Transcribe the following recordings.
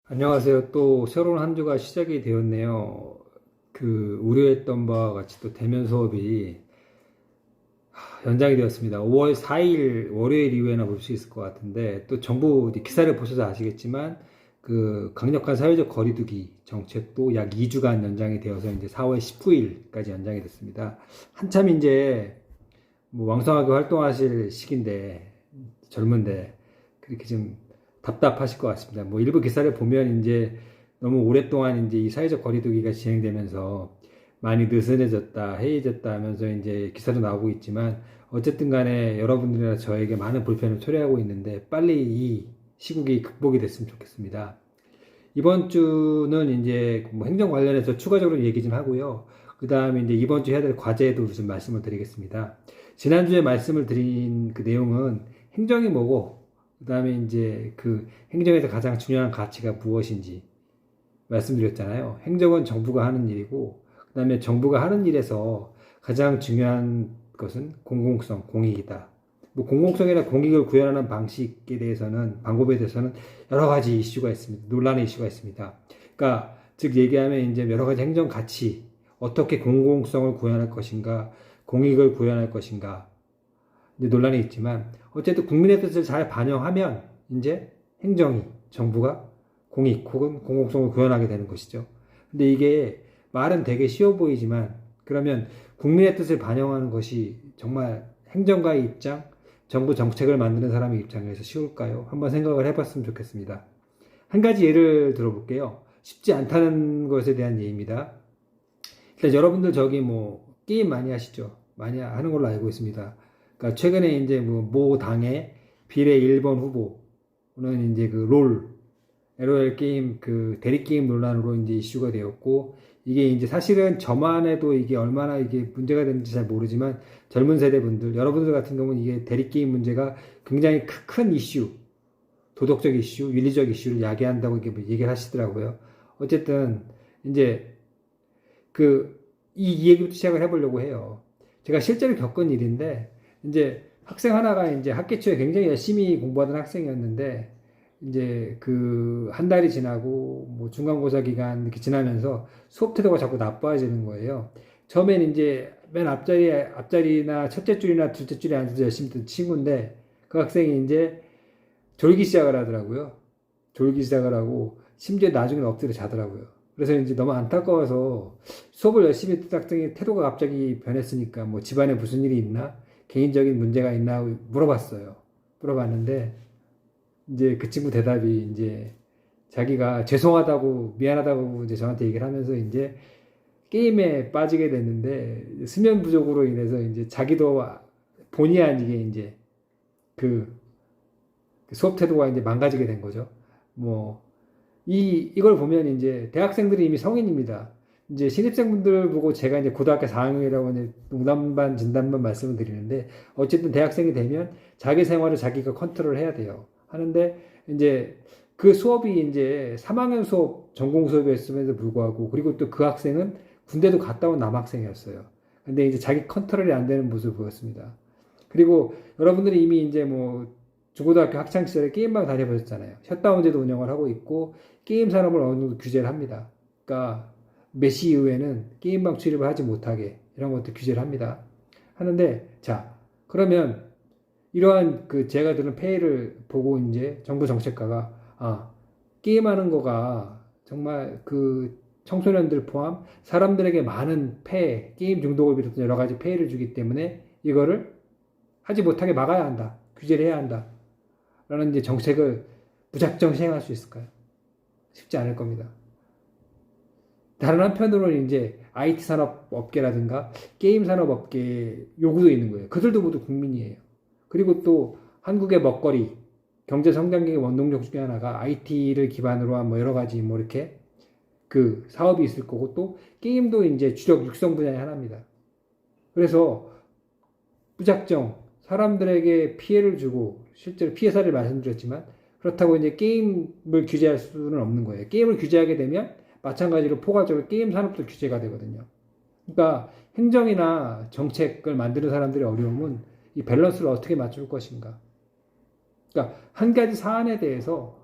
안녕하세요. 또 새로운 한 주가 시작이 되었네요. 우려했던 바와 같이 또 대면 수업이 연장이 되었습니다. 5월 4일 월요일 이후에나 볼 수 있을 것 같은데, 또 정부 기사를 보셔서 아시겠지만 강력한 사회적 거리두기 정책도 약 2주간 연장이 되어서 이제 4월 19일까지 연장이 됐습니다. 한참 이제 뭐 왕성하게 활동하실 시기인데, 젊은데 그렇게 좀 답답하실 것 같습니다. 뭐 일부 기사를 보면 이제 너무 오랫동안 이제 이 사회적 거리두기가 진행되면서 많이 느슨해졌다, 해이해졌다 하면서 이제 기사도 나오고 있지만, 어쨌든 간에 여러분들이나 저에게 많은 불편을 초래하고 있는데 빨리 이 시국이 극복이 됐으면 좋겠습니다. 이번 주는 이제 뭐 행정 관련해서 추가적으로 얘기 좀 하고요. 그 다음에 이제 이번 주 해야 될 과제도 좀 말씀을 드리겠습니다. 지난주에 말씀을 드린 그 내용은 행정이 뭐고, 그 다음에 이제 그 행정에서 가장 중요한 가치가 무엇인지 말씀드렸잖아요. 행정은 정부가 하는 일이고, 그 다음에 정부가 하는 일에서 가장 중요한 것은 공공성, 공익이다. 뭐 공공성이나 공익을 구현하는 방식에 대해서는, 방법에 대해서는 여러 가지 이슈가 있습니다. 논란의 이슈가 있습니다. 그러니까 즉 얘기하면 이제 여러 가지 행정 가치, 어떻게 공공성을 구현할 것인가, 공익을 구현할 것인가, 이제 논란이 있지만, 어쨌든 국민의 뜻을 잘 반영하면 이제 행정이, 정부가 공익 혹은 공공성을 구현하게 되는 것이죠. 근데 이게 말은 되게 쉬워 보이지만, 그러면 국민의 뜻을 반영하는 것이 정말 행정가의 입장, 정부 정책을 만드는 사람의 입장에서 쉬울까요? 한번 생각을 해봤으면 좋겠습니다. 한 가지 예를 들어볼게요. 쉽지 않다는 것에 대한 예입니다. 일단 여러분들 저기 뭐 게임 많이 하시죠? 많이 하는 걸로 알고 있습니다. 그러니까 최근에 이제 모 당의 비례 1번 후보는 이제 LOL 게임 대리 게임 논란으로 이제 이슈가 되었고, 이게 이제 사실은 저만 해도 이게 얼마나 이게 문제가 되는지 잘 모르지만, 젊은 세대 분들, 여러분들 같은 경우는 이게 대리 게임 문제가 굉장히 큰 이슈, 도덕적 이슈, 윤리적 이슈를 야기한다고 이게 얘기를 하시더라고요. 어쨌든 이제 이 얘기부터 시작을 해보려고 해요. 제가 실제로 겪은 일인데, 이제 학생 하나가 이제 학기 초에 굉장히 열심히 공부하던 학생이었는데, 이제 한 달이 지나고 뭐 중간고사 기간 이렇게 지나면서 수업 태도가 자꾸 나빠지는 거예요. 처음엔 이제 맨 앞자리나 첫째 줄이나 둘째 줄에 앉아서 열심히 듣는 친구인데, 그 학생이 이제 졸기 시작을 하더라고요. 졸기 시작을 하고 심지어 나중에는 엎드려 자더라고요. 그래서 이제 너무 안타까워서, 수업을 열심히 듣던 학생이 태도가 갑자기 변했으니까 뭐 집안에 무슨 일이 있나? 개인적인 문제가 있나? 물어봤어요. 물어봤는데, 이제 그 친구 대답이 이제 자기가 죄송하다고, 미안하다고 이제 저한테 얘기를 하면서 이제 게임에 빠지게 됐는데, 수면 부족으로 인해서 이제 자기도 본의 아니게 이제 그 수업 태도가 이제 망가지게 된 거죠. 뭐, 이걸 보면 이제 대학생들이 이미 성인입니다. 이제 신입생분들 보고 제가 이제 고등학교 4학년이라고 이제 농담반, 진담반 말씀을 드리는데, 어쨌든 대학생이 되면 자기 생활을 자기가 컨트롤 해야 돼요. 하는데, 이제 그 수업이 이제 3학년 수업, 전공 수업이었음에도 불구하고, 그리고 또 그 학생은 군대도 갔다 온 남학생이었어요. 근데 이제 자기 컨트롤이 안 되는 모습을 보였습니다. 그리고 여러분들이 이미 이제 뭐 중고등학교 학창 시절에 게임방 다녀보셨잖아요. 셧다운제도 운영을 하고 있고, 게임 산업을 어느 정도 규제를 합니다. 그러니까 몇 시 이후에는 게임방 출입을 하지 못하게 이런 것도 규제를 합니다. 하는데, 자, 그러면 이러한 제가 들은 폐해를 보고 이제 정부 정책가가, 게임하는 거가 정말 청소년들 포함 사람들에게 많은 폐해, 게임 중독을 비롯한 여러 가지 폐해를 주기 때문에 이거를 하지 못하게 막아야 한다. 규제를 해야 한다. 라는 이제 정책을 무작정 시행할 수 있을까요? 쉽지 않을 겁니다. 다른 한편으로는 이제 IT 산업 업계라든가 게임 산업 업계 요구도 있는 거예요. 그들도 모두 국민이에요. 그리고 또 한국의 먹거리, 경제 성장의 원동력 중에 하나가 IT를 기반으로 한 뭐 여러 가지 뭐 이렇게 사업이 있을 거고, 또 게임도 이제 주력 육성 분야의 하나입니다. 그래서 무작정 사람들에게 피해를 주고, 실제로 피해 사례를 말씀드렸지만, 그렇다고 이제 게임을 규제할 수는 없는 거예요. 게임을 규제하게 되면 마찬가지로 포괄적으로 게임 산업도 규제가 되거든요. 그러니까 행정이나 정책을 만드는 사람들의 어려움은 이 밸런스를 어떻게 맞출 것인가. 그러니까 한 가지 사안에 대해서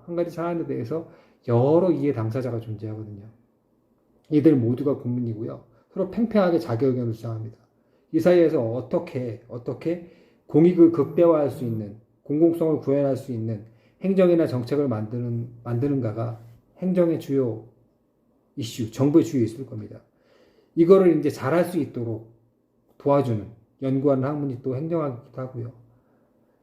여러 이해 당사자가 존재하거든요. 이들 모두가 국민이고요. 서로 팽팽하게 자기 의견을 주장합니다. 이 사이에서 어떻게 공익을 극대화할 수 있는, 공공성을 구현할 수 있는 행정이나 정책을 만드는가가 행정의 주요 이슈, 정부의 주요 이슈일 겁니다. 이거를 이제 잘할 수 있도록 도와주는, 연구하는 학문이 또 행정학이기도 하고요.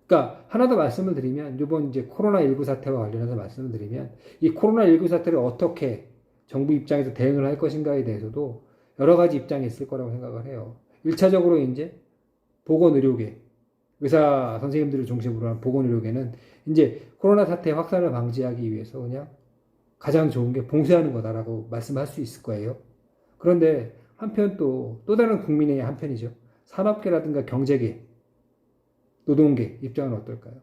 그러니까 하나 더 말씀을 드리면, 이번 이제 코로나19 사태와 관련해서 말씀을 드리면, 이 코로나19 사태를 어떻게 정부 입장에서 대응을 할 것인가에 대해서도 여러 가지 입장이 있을 거라고 생각을 해요. 1차적으로 이제 보건의료계, 의사 선생님들을 중심으로 한 보건의료계는 이제 코로나 사태 확산을 방지하기 위해서 그냥 가장 좋은 게 봉쇄하는 거다라고 말씀할 수 있을 거예요. 그런데 한편 또 다른 국민의 한편이죠. 산업계라든가 경제계, 노동계 입장은 어떨까요?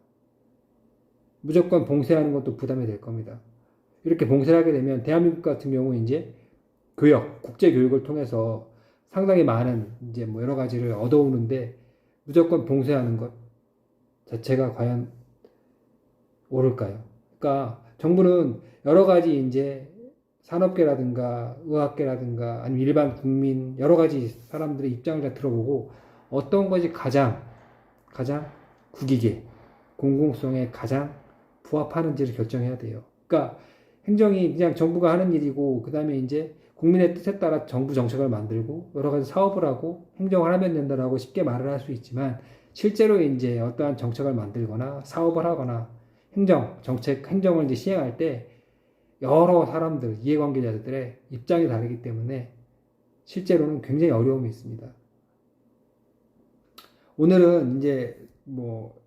무조건 봉쇄하는 것도 부담이 될 겁니다. 이렇게 봉쇄를 하게 되면 대한민국 같은 경우 이제 교역, 국제 교육을 통해서 상당히 많은 이제 뭐 여러 가지를 얻어오는데 무조건 봉쇄하는 것 자체가 과연 옳을까요? 그러니까 정부는 여러 가지 이제 산업계라든가 의학계라든가 아니면 일반 국민 여러 가지 사람들의 입장을 다 들어보고 어떤 것이 가장 국익에 공공성에 가장 부합하는지를 결정해야 돼요. 그러니까 행정이 그냥 정부가 하는 일이고 그 다음에 이제 국민의 뜻에 따라 정부 정책을 만들고 여러 가지 사업을 하고 행정을 하면 된다라고 쉽게 말을 할 수 있지만 실제로 이제 어떠한 정책을 만들거나 사업을 하거나 행정을 이제 시행할 때 여러 사람들, 이해관계자들의 입장이 다르기 때문에 실제로는 굉장히 어려움이 있습니다. 오늘은 이제 뭐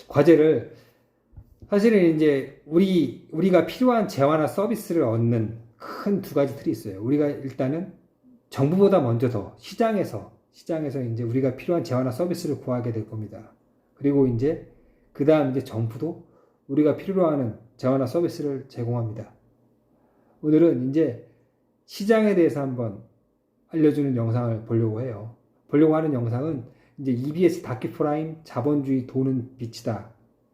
과제를 사실은 이제 우리가 필요한 재화나 서비스를 얻는 큰 두 가지 틀이 있어요. 우리가 일단은 정부보다 먼저 더 시장에서 이제 우리가 필요한 재화나 서비스를 구하게 될 겁니다. 그리고 이제 그 다음 이제 정부도 우리가 필요로 하는 재화나 서비스를 제공합니다. 오늘은 이제 시장에 대해서 한번 알려주는 영상을 보려고 해요. 보려고 하는 영상은 이제 EBS 다큐프라임 자본주의 돈은 빛이다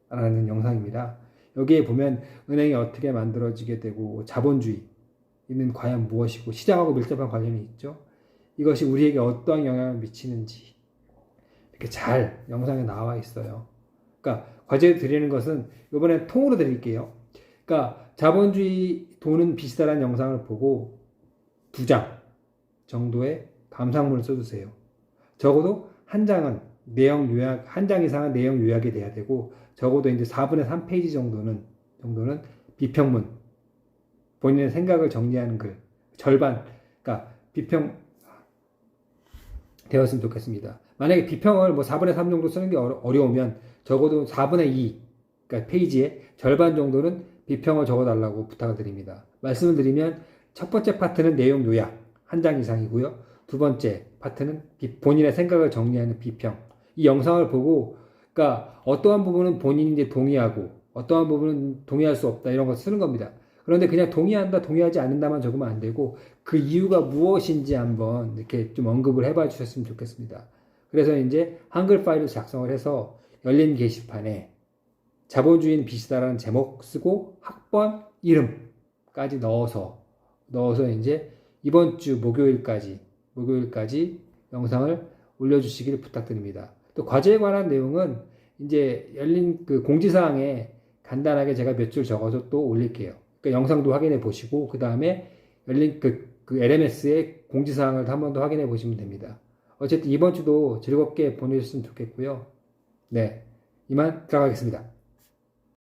라는 영상입니다. 여기에 보면 은행이 어떻게 만들어지게 되고 자본주의는 과연 무엇이고 시장하고 밀접한 관련이 있죠. 이것이 우리에게 어떠한 영향을 미치는지 이렇게 잘 영상에 나와 있어요. 그러니까 과제를 드리는 것은 이번엔 통으로 드릴게요. 그러니까 자본주의 돈은 빛이다라는 영상을 보고 2장 정도의 감상문을 써주세요. 적어도 한 장은 한 장 이상은 내용 요약이 돼야 되고 적어도 이제 4분의 3페이지 정도는 비평문, 본인의 생각을 정리하는 글, 절반, 그러니까 비평 되었으면 좋겠습니다. 만약에 비평을 뭐 4분의 3 정도 쓰는 게 어려우면 적어도 4분의 2, 그러니까 페이지의 절반 정도는 비평을 적어달라고 부탁을 드립니다. 말씀을 드리면 첫 번째 파트는 내용 요약, 한 장 이상이고요. 두 번째 파트는 본인의 생각을 정리하는 비평. 이 영상을 보고, 그러니까 어떠한 부분은 본인이 이제 동의하고, 어떠한 부분은 동의할 수 없다 이런 거 쓰는 겁니다. 그런데 그냥 동의한다, 동의하지 않는다만 적으면 안 되고 그 이유가 무엇인지 한번 이렇게 좀 언급을 해봐 주셨으면 좋겠습니다. 그래서 이제 한글 파일을 작성을 해서 열린 게시판에 자본주의는 빛이다라는 제목 쓰고 학번 이름까지 넣어서 이제 이번 주 목요일까지 영상을 올려주시길 부탁드립니다. 또 과제에 관한 내용은 이제 열린 그 공지사항에 간단하게 제가 몇 줄 적어서 또 올릴게요. 그러니까 영상도 확인해 보시고 그 다음에 열린 그 LMS의 공지사항을 한 번 더 확인해 보시면 됩니다. 어쨌든 이번 주도 즐겁게 보내셨으면 좋겠고요. 네, 이만 들어가겠습니다.